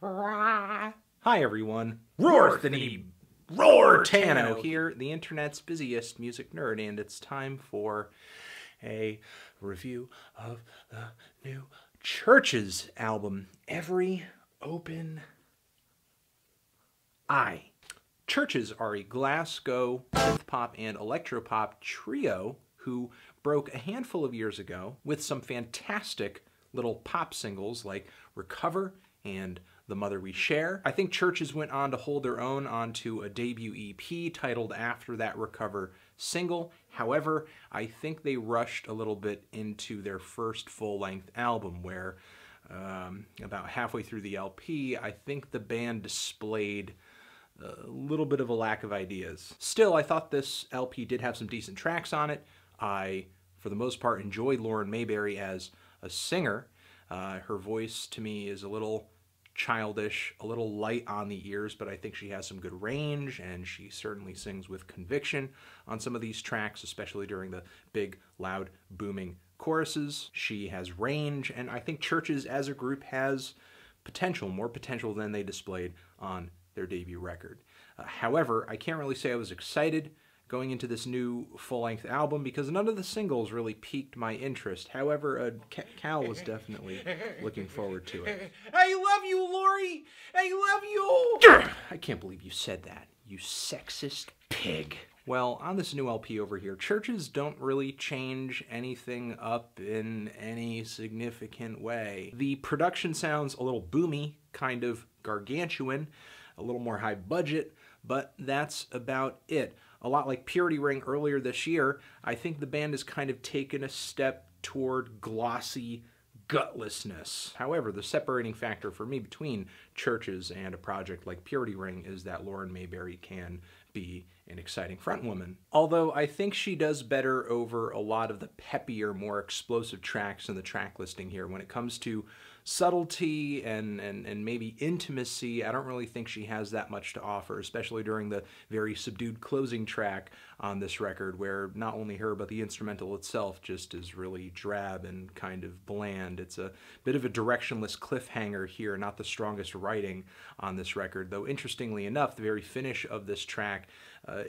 Hi everyone, Roartano here, the internet's busiest music nerd, and it's time for a review of the new CHVRCHES album, Every Open Eye. CHVRCHES are a Glasgow synth-pop and electropop trio who broke a handful of years ago with some fantastic little pop singles like Recover and The Mother We Share. I think CHVRCHES went on to hold their own onto a debut EP titled after that Recover single. However, I think they rushed a little bit into their first full-length album where about halfway through the LP, I think the band displayed a little bit of a lack of ideas. Still, I thought this LP did have some decent tracks on it. I, for the most part, enjoyed Lauren Mayberry as a singer. Her voice, to me, is a little childish, a little light on the ears, but I think she has some good range, and she certainly sings with conviction on some of these tracks, especially during the big, loud, booming choruses. She has range, and I think CHVRCHES as a group has potential, more potential than they displayed on their debut record. However, I can't really say I was excited going into this new full-length album because none of the singles really piqued my interest. However, Cal was definitely looking forward to it. I love you, Lori! I love you! I can't believe you said that, you sexist pig. Well, on this new LP over here, CHVRCHES don't really change anything up in any significant way. The production sounds a little boomy, kind of gargantuan, a little more high budget, but that's about it. A lot like Purity Ring earlier this year, I think the band has kind of taken a step toward glossy gutlessness. However, the separating factor for me between CHVRCHES and a project like Purity Ring is that Lauren Mayberry can be an exciting frontwoman. Although I think she does better over a lot of the peppier, more explosive tracks in the track listing here. When it comes to subtlety and maybe intimacy, I don't really think she has that much to offer, especially during the very subdued closing track on this record, where not only her but the instrumental itself just is really drab and kind of bland. It's a bit of a directionless cliffhanger here, not the strongest writing on this record, though interestingly enough, the very finish of this track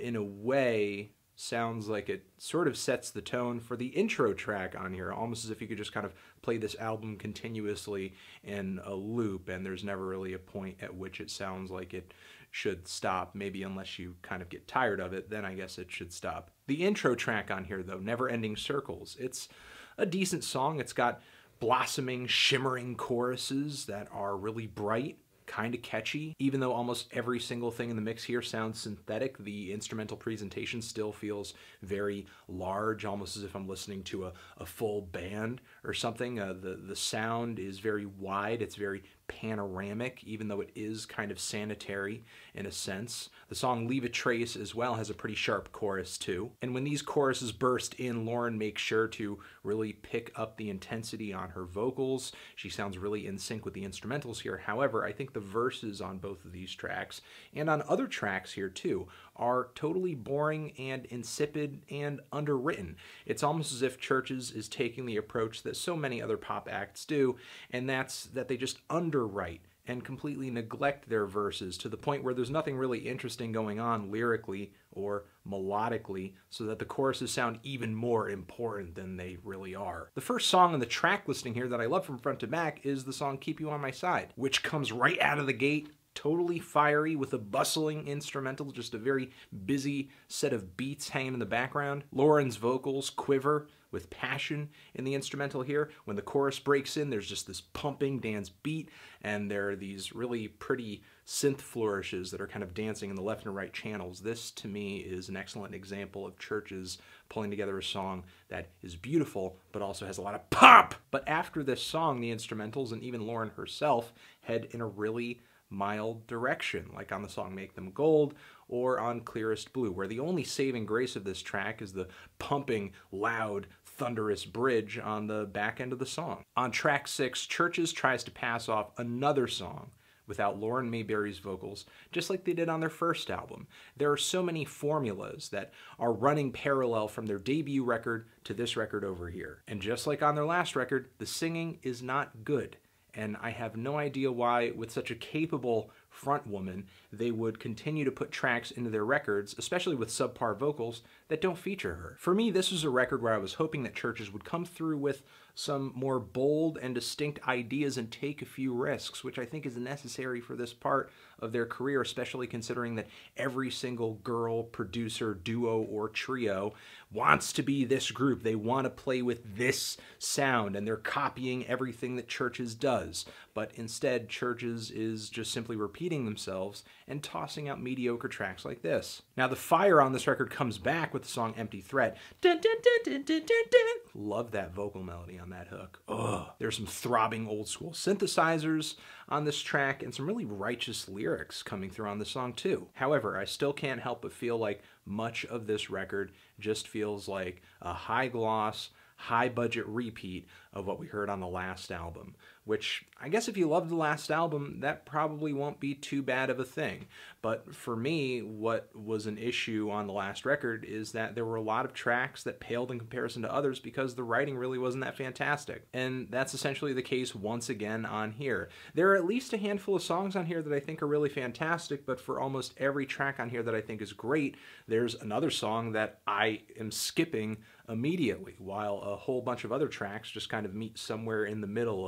in a way sounds like it sort of sets the tone for the intro track on here, almost as if you could just kind of play this album continuously in a loop, and there's never really a point at which it sounds like it should stop, maybe unless you kind of get tired of it, then I guess it should stop. The intro track on here, though, Never Ending Circles, it's a decent song. It's got blossoming, shimmering choruses that are really bright, kind of catchy. Even though almost every single thing in the mix here sounds synthetic, the instrumental presentation still feels very large, almost as if I'm listening to a full band or something. The sound is very wide, it's very panoramic, even though it is kind of sanitary in a sense. The song Leave a Trace as well has a pretty sharp chorus too. And when these choruses burst in, Lauren makes sure to really pick up the intensity on her vocals. She sounds really in sync with the instrumentals here. However, I think the verses on both of these tracks, and on other tracks here too, are totally boring and insipid and underwritten. It's almost as if CHVRCHES is taking the approach that so many other pop acts do, and that's that they just underwrite and completely neglect their verses to the point where there's nothing really interesting going on lyrically or melodically, so that the choruses sound even more important than they really are. The first song on the track listing here that I love from front to back is the song Keep You On My Side, which comes right out of the gate, totally fiery with a bustling instrumental, just a very busy set of beats hanging in the background. Lauren's vocals quiver with passion in the instrumental here. When the chorus breaks in, there's just this pumping dance beat, and there are these really pretty synth flourishes that are kind of dancing in the left and right channels. This, to me, is an excellent example of CHVRCHES pulling together a song that is beautiful, but also has a lot of pop. But after this song, the instrumentals and even Lauren herself head in a really mild direction, like on the song Make Them Gold or on Clearest Blue, where the only saving grace of this track is the pumping, loud, thunderous bridge on the back end of the song. On track 6, CHVRCHES tries to pass off another song without Lauren Mayberry's vocals, just like they did on their first album. There are so many formulas that are running parallel from their debut record to this record over here. And just like on their last record, the singing is not good. and I have no idea why, with such a capable front woman, they would continue to put tracks into their records, especially with subpar vocals, that don't feature her. For me, this was a record where I was hoping that Chvrches would come through with some more bold and distinct ideas and take a few risks, which I think is necessary for this part of their career, especially considering that every single girl, producer, duo, or trio wants to be this group. They want to play with this sound, and they're copying everything that Chvrches does. But instead, Chvrches is just simply repeating themselves and tossing out mediocre tracks like this. Now, the fire on this record comes back with the song Empty Threat. Dun, dun, dun, dun, dun, dun, dun. Love that vocal melody on that hook. Ugh. There's some throbbing old school synthesizers on this track and some really righteous lyrics coming through on the song too. However, I still can't help but feel like much of this record just feels like a high gloss, high budget repeat of what we heard on the last album, which I guess if you loved the last album, that probably won't be too bad of a thing. But for me, what was an issue on the last record is that there were a lot of tracks that paled in comparison to others because the writing really wasn't that fantastic. And that's essentially the case once again on here. There are at least a handful of songs on here that I think are really fantastic, but for almost every track on here that I think is great, there's another song that I am skipping immediately, while a whole bunch of other tracks just kind of meet somewhere in the middle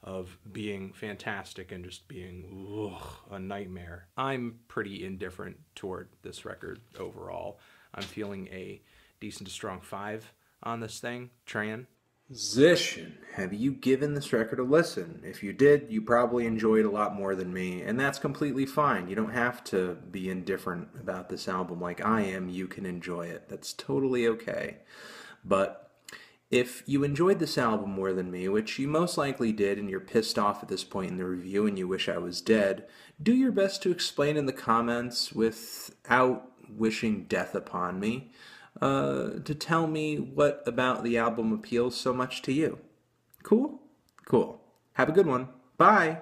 of being fantastic and just being a nightmare. I'm pretty indifferent toward this record overall. I'm feeling a decent to strong 5 on this thing. Tran? Zishin, have you given this record a listen? If you did, you probably enjoyed a lot more than me, and that's completely fine. You don't have to be indifferent about this album like I am. You can enjoy it. That's totally okay. But if you enjoyed this album more than me, which you most likely did, and you're pissed off at this point in the review and you wish I was dead, do your best to explain in the comments without wishing death upon me, to tell me what about the album appeals so much to you. Cool? Cool. Have a good one. Bye!